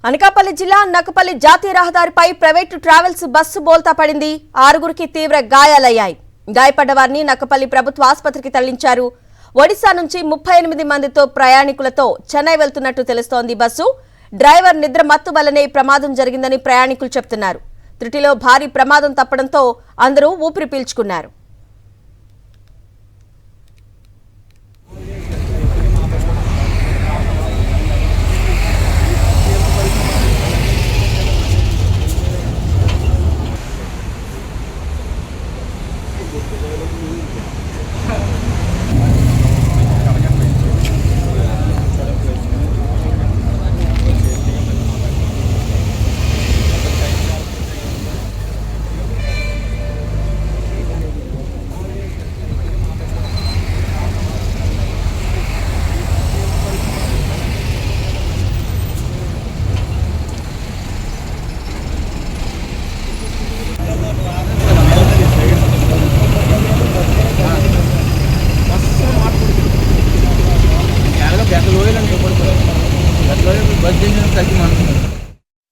అనకాపల్లి జిల్లా నక్కపల్లి జాతీయ రహదారిపై ప్రైవేటు ట్రావెల్స్ బస్సు బోల్తా పడింది. 6గురికి తీవ్ర గాయాలయ్యాయి. గాయపడ్డ వారిని నక్కపల్లి ప్రభుత్వ ఆసుపత్రికి తరలించారు. ఒడిశా నుంచి 38 మందితో ప్రయాణికులతో చెన్నై వెళ్తున్నట్టు తెలుస్తోంది. బస్సు డ్రైవర్ నిద్ర మత్తు వల్లనే ప్రమాదం జరిగిందని ప్రయాణికులు చెబుతున్నారు. త్రుటిలో భారీ ప్రమాదం తప్పడంతో అందరూ ఊపిరి పీల్చుకున్నారు. बस दिन